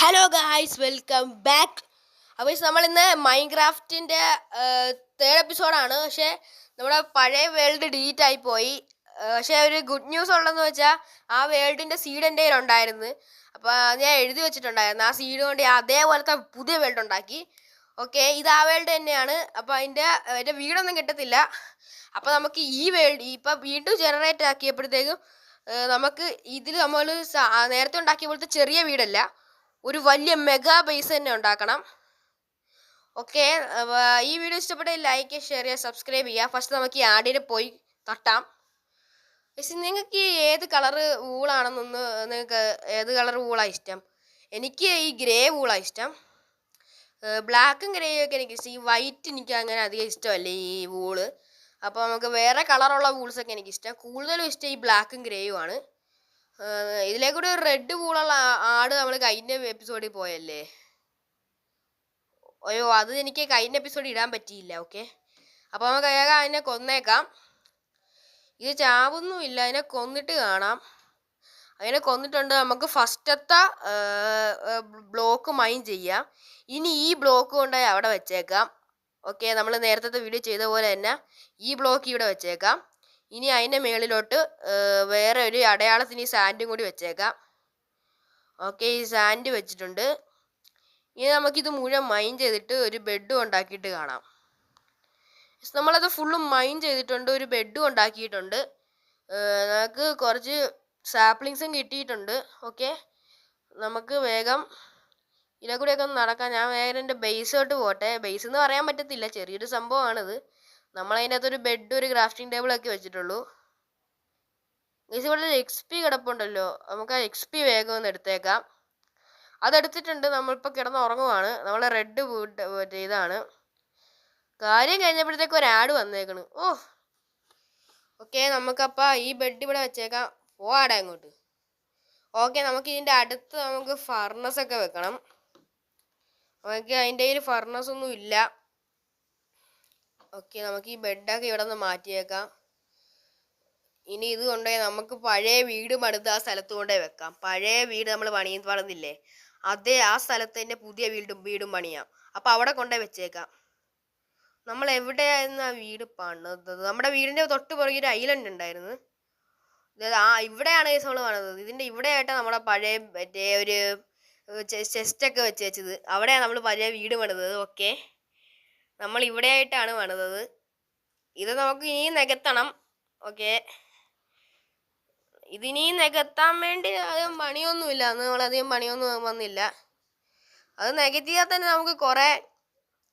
Hello guys, welcome back. അപ്പോൾ നമ്മൾ ഇന്ന് മൈൻക്രാഫ്റ്റിൻ്റെ തേർഡ് എപ്പിസോഡാണ്. പക്ഷേ നമ്മുടെ പഴയ വേൾഡ് ഡിലീറ്റ് ആയിപ്പോയി. പക്ഷേ ഒരു ഗുഡ് ന്യൂസ് ഉള്ളതെന്ന് വെച്ചാൽ ആ വേൾഡിൻ്റെ സീഡ് എൻ്റെ കയ്യിലുണ്ടായിരുന്നു. അപ്പോൾ ഞാൻ എഴുതി വെച്ചിട്ടുണ്ടായിരുന്നു. ആ സീഡ് കൊണ്ട് അതേപോലത്തെ പുതിയ വേൾഡ് ഉണ്ടാക്കി. ഓക്കെ, ഇത് ആ വേൾഡ് തന്നെയാണ്. അപ്പോൾ അതിൻ്റെ വീടൊന്നും കിട്ടത്തില്ല. അപ്പോൾ നമുക്ക് ഈ വേൾഡ് ഇപ്പം വീണ്ടും ജനറേറ്റ് ആക്കിയപ്പോഴത്തേക്കും നമുക്ക് ഇതിൽ നമ്മൾ നേരത്തെ ഉണ്ടാക്കിയ പോലത്തെ ചെറിയ വീടല്ല, ഒരു വലിയ മെഗാ ബേസ് തന്നെ ഉണ്ടാക്കണം. ഓക്കെ, ഈ വീഡിയോ ഇഷ്ടപ്പെട്ട ലൈക്ക്, ഷെയർ ചെയ്യുക, സബ്സ്ക്രൈബ് ചെയ്യുക. ഫസ്റ്റ് നമുക്ക് ഈ ആടിനെ പോയി തട്ടാം. പക്ഷെ നിങ്ങൾക്ക് ഏത് കളറ് വൂളാണെന്നൊന്ന്, നിങ്ങൾക്ക് ഏത് കളർ വൂളാണ് ഇഷ്ടം? എനിക്ക് ഈ ഗ്രേ വൂളാണ് ഇഷ്ടം. ബ്ലാക്കും ഗ്രേയും ഒക്കെ എനിക്ക് ഇഷ്ടം. ഈ വൈറ്റ് എനിക്ക് അങ്ങനെ അധികം ഇഷ്ടമല്ല ഈ വൂള്. അപ്പോൾ നമുക്ക് വേറെ കളറുള്ള വൂൾസൊക്കെ എനിക്കിഷ്ടം. കൂടുതലും ഇഷ്ടം ഈ ബ്ലാക്കും ഗ്രേയും ആണ്. ഇതിലേക്കൂടെ ഒരു റെഡ് വൂളുള്ള ആട് നമ്മൾ കഴിഞ്ഞ എപ്പിസോഡിൽ പോയല്ലേ. അയ്യോ, അത് എനിക്ക് കഴിഞ്ഞ എപ്പിസോഡിൽ ഇടാൻ പറ്റിയില്ല. ഓക്കെ, അപ്പോൾ നമുക്ക് വേഗം അതിനെ കൊന്നേക്കാം. ഇത് ചാവൊന്നുമില്ല, അതിനെ കൊന്നിട്ട് കാണാം. അതിനെ കൊന്നിട്ടുണ്ട്. നമുക്ക് ഫസ്റ്റത്തെ ബ്ലോക്ക് മൈൻ ചെയ്യാം. ഇനി ഈ ബ്ലോക്ക് കൊണ്ടുപോയി അവിടെ വെച്ചേക്കാം. ഓക്കെ, നമ്മൾ നേരത്തെ വീഡിയോ ചെയ്ത പോലെ തന്നെ ഈ ബ്ലോക്ക് ഇവിടെ വെച്ചേക്കാം. ഇനി അതിൻ്റെ മുകളിലോട്ട് വേറെ ഒരു അടയാളത്തിന് ഈ സാൻഡും കൂടി വെച്ചേക്കാം. ഓക്കെ, ഈ സാൻഡ് വെച്ചിട്ടുണ്ട്. ഇനി നമുക്കിത് മുഴുവൻ മൈൻ ചെയ്തിട്ട് ഒരു ബെഡും ഉണ്ടാക്കിയിട്ട് കാണാം. നമ്മളത് ഫുള്ളും മൈൻ ചെയ്തിട്ടുണ്ട്, ഒരു ബെഡും ഉണ്ടാക്കിയിട്ടുണ്ട്. നമുക്ക് കുറച്ച് സാപ്ലിങ്സും കിട്ടിയിട്ടുണ്ട്. ഓക്കെ, നമുക്ക് വേഗം ഇതിലെ കൂടെയൊക്കെ ഒന്ന് നടക്കാം. ഞാൻ വേഗം എൻ്റെ ബേസോട്ട് പോട്ടെ. ബേസ് എന്ന് പറയാൻ പറ്റത്തില്ല, ചെറിയൊരു സംഭവമാണിത്. നമ്മളതിൻ്റെ അകത്തൊരു ബെഡ്, ഒരു ക്രാഫ്റ്റിംഗ് ടേബിളൊക്കെ വെച്ചിട്ടുള്ളൂ. ഇവിടെ ഒരു XP കിടപ്പുണ്ടല്ലോ, നമുക്ക് ആ XP വേഗം ഒന്ന് എടുത്തേക്കാം. അതെടുത്തിട്ടുണ്ട്. നമ്മളിപ്പോൾ കിടന്ന് ഉറങ്ങുവാണ്. നമ്മളെ റെഡ് മറ്റേ ഇതാണ്. കാര്യം കഴിഞ്ഞപ്പോഴത്തേക്ക് ഒരു ആഡ് വന്നേക്കണ്. ഓക്കെ, നമുക്കപ്പോൾ ഈ ബെഡ് ഇവിടെ വെച്ചേക്കാം. പോവാടെ അങ്ങോട്ട്. ഓക്കെ, നമുക്ക് ഇതിൻ്റെ അടുത്ത് നമുക്ക് ഫർണസൊക്കെ വെക്കണം. നമുക്ക് അതിൻ്റെ കയ്യിൽ ഫർണസൊന്നും ഇല്ല. ഓക്കെ, നമുക്ക് ഈ ബെഡൊക്കെ ഇവിടെ നിന്ന് മാറ്റിയേക്കാം. ഇനി ഇത് കൊണ്ടുപോയി നമുക്ക് പഴയ വീട് പണിത് ആ സ്ഥലത്ത് കൊണ്ടുപോയി വെക്കാം. പഴയ വീട് നമ്മൾ പണിതില്ലേ, അതേ ആ സ്ഥലത്ത് തന്നെ പുതിയ വീടും പണിയാം. അപ്പം അവിടെ കൊണ്ടുപോയി വെച്ചേക്കാം. നമ്മൾ എവിടെയായിരുന്നു ആ വീട് പണിതത്? നമ്മുടെ വീടിൻ്റെ തൊട്ട് പുറകെ ഒരു ഐലൻഡ് ഉണ്ടായിരുന്നു. ഇവിടെയാണ് നമ്മൾ പണിതത്. ഇതിൻ്റെ ഇവിടെയായിട്ടാണ് നമ്മുടെ പഴയ മറ്റേ ഒരു ചെസ്റ്റൊക്കെ വെച്ചത്. അവിടെയാണ് നമ്മൾ പഴയ വീട് പണിതത്. ഓക്കെ, നമ്മൾ ഇവിടെയായിട്ടാണ് പണിതത്. ഇത് നമുക്ക് ഇനിയും നികത്തണം. ഓക്കെ, ഇതിനിയും നികത്താൻ വേണ്ടി അധികം പണിയൊന്നുമില്ല. അന്ന് നമ്മളധികം പണിയൊന്നും വന്നില്ല. അത് നികത്തിയാൽ തന്നെ നമുക്ക് കുറേ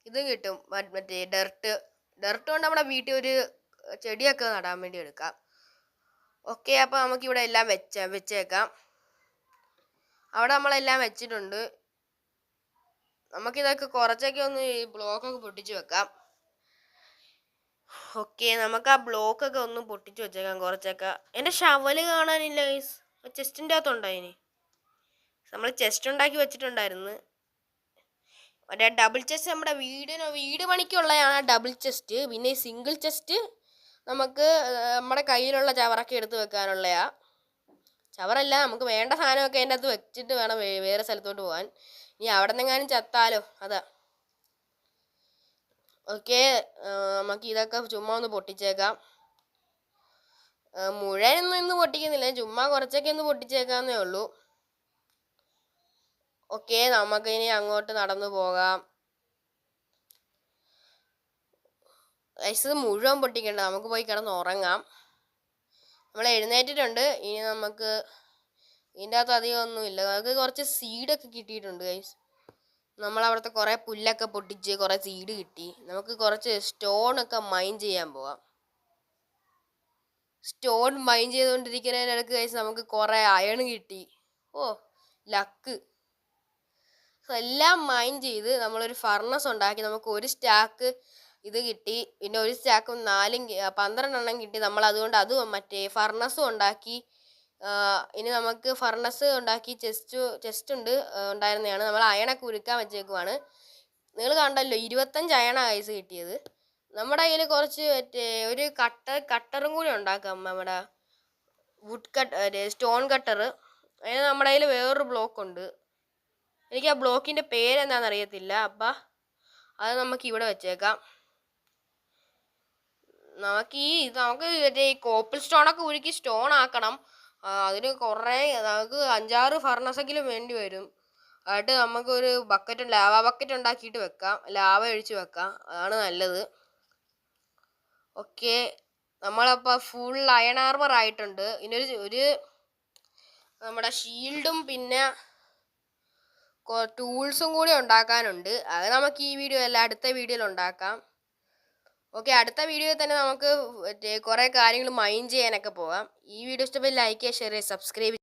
ഇത് കിട്ടും. മറ്റേ ഡർട്ട് കൊണ്ട് നമ്മുടെ വീട്ടിൽ ഒരു ചെടിയൊക്കെ നടാൻ വേണ്ടി എടുക്കാം. ഓക്കെ, അപ്പോൾ നമുക്കിവിടെ എല്ലാം വെച്ചേക്കാം. അവിടെ നമ്മളെല്ലാം വെച്ചിട്ടുണ്ട്. നമുക്കിതൊക്കെ കുറച്ചൊക്കെ ഒന്ന് ഈ ബ്ലോക്കൊക്കെ പൊട്ടിച്ച് വെക്കാം. ഓക്കെ, നമുക്ക് ആ ബ്ലോക്കൊക്കെ ഒന്ന് പൊട്ടിച്ച് വെച്ചേക്കാം കുറച്ചൊക്കെ. എൻ്റെ ഷവല് കാണാനില്ല ഗൈസ്. ചെസ്റ്റിൻ്റെ അകത്തുണ്ടായിന്. നമ്മൾ ചെസ്റ്റ് ഉണ്ടാക്കി വെച്ചിട്ടുണ്ടായിരുന്നു. മറ്റേ ഡബിൾ ചെസ്റ്റ് നമ്മുടെ വീട് പണിക്കുള്ളതാണ് ഡബിൾ ചെസ്റ്റ്. പിന്നെ ഈ സിംഗിൾ ചെസ്റ്റ് നമുക്ക് നമ്മുടെ കയ്യിലുള്ള ചവറൊക്കെ എടുത്ത് വെക്കാനുള്ളയാ. ചവറല്ല, നമുക്ക് വേണ്ട സാധനമൊക്കെ അതിൻ്റെ അകത്ത് വെച്ചിട്ട് വേണം വേറെ സ്ഥലത്തോട്ട് പോകാൻ. ഇനി അവിടെ നിന്നെങ്ങാനും ചത്താലോ, അതാ. ഓക്കെ, നമുക്ക് ഇതൊക്കെ ചുമ്മാ ഒന്ന് പൊട്ടിച്ചേക്കാം. മുഴുവനൊന്നും ഇന്ന് പൊട്ടിക്കുന്നില്ല, ചുമ്മാ കുറച്ചൊക്കെ ഒന്ന് പൊട്ടിച്ചേക്കാന്നേ ഉള്ളൂ. ഓക്കെ, നമുക്കിനി അങ്ങോട്ട് നടന്നു പോകാം. ഇത് മുഴുവൻ പൊട്ടിക്കണ്ട, നമുക്ക് പോയി കിടന്ന് ഉറങ്ങാം. നമ്മൾ എഴുന്നേറ്റിട്ടുണ്ട്. ഇനി നമുക്ക് ഇതിൻ്റെ അകത്ത് അധികം ഒന്നുമില്ല. നമുക്ക് കുറച്ച് സീഡൊക്കെ കിട്ടിയിട്ടുണ്ട് ഗൈസ്. നമ്മളവിടുത്തെ കുറേ പുല്ലൊക്കെ പൊട്ടിച്ച് കുറേ സീഡ് കിട്ടി. നമുക്ക് കുറച്ച് സ്റ്റോണൊക്കെ മൈൻ ചെയ്യാൻ പോവാം. സ്റ്റോൺ മൈൻ ചെയ്തുകൊണ്ടിരിക്കുന്നതിനിടയ്ക്ക് ഗൈസ് നമുക്ക് കുറേ അയൺ കിട്ടി. ലക്ക്. എല്ലാം മൈൻ ചെയ്ത് നമ്മളൊരു ഫർണസ് ഉണ്ടാക്കി. നമുക്ക് ഒരു സ്റ്റാക്ക് ഇത് കിട്ടി. പിന്നെ ഒരു സ്റ്റാക്കും 12 കിട്ടി. നമ്മൾ അതുകൊണ്ട് മറ്റേ ഫർണസും ഉണ്ടാക്കി. ഇനി നമുക്ക് ഫർണസ് ഉണ്ടാക്കി ചെസ്റ്റ് ഉണ്ടായിരുന്നതാണ്. നമ്മൾ അയണൊക്കെ ഉരുക്കാൻ വെച്ചേക്കുവാണ്. നിങ്ങൾ കണ്ടല്ലോ, 25 അയണ കൈസ് കിട്ടിയത്. നമ്മുടെ കയ്യിൽ കുറച്ച് മറ്റേ ഒരു കട്ടറും കൂടി ഉണ്ടാക്കാം. നമ്മുടെ സ്റ്റോൺ കട്ടർ. അതിന് നമ്മുടെ കയ്യിൽ വേറൊരു ബ്ലോക്ക് ഉണ്ട്. എനിക്ക് ആ ബ്ലോക്കിൻ്റെ പേരെന്താണെന്ന് അറിയത്തില്ല. അപ്പം അത് നമുക്ക് ഇവിടെ വെച്ചേക്കാം. നമുക്ക് മറ്റേ ഈ കോപ്പിൾ സ്റ്റോണൊക്കെ ഉരുക്കി സ്റ്റോൺ ആക്കണം. അതിന് കുറേ നമുക്ക് 5-6 ഫർണസെങ്കിലും വേണ്ടി വരും. എന്നിട്ട് നമുക്കൊരു ലാവ ബക്കറ്റ് ഉണ്ടാക്കിയിട്ട് വെക്കാം. ലാവ ഒഴിച്ച് വെക്കാം. അതാണ് നല്ലത്. ഓക്കെ, നമ്മളപ്പോൾ ഫുൾ അയൺ ആർമർ ആയിട്ടുണ്ട്. ഇനി നമ്മുടെ ഷീൽഡും പിന്നെ ടൂൾസും കൂടി ഉണ്ടാക്കാനുണ്ട്. അത് നമുക്ക് ഈ വീഡിയോ അല്ല, അടുത്ത വീഡിയോയിൽ ഉണ്ടാക്കാം. ഓക്കെ, അടുത്ത വീഡിയോയിൽ തന്നെ നമുക്ക് കുറേ കാര്യങ്ങൾ മൈൻ ചെയ്യാനൊക്കെ പോകാം. ഈ വീഡിയോ ഇഷ്ടപ്പെട്ട് ലൈക്ക് ചെയ്യുക, ഷെയർ ചെയ്യുക, സബ്സ്ക്രൈബ്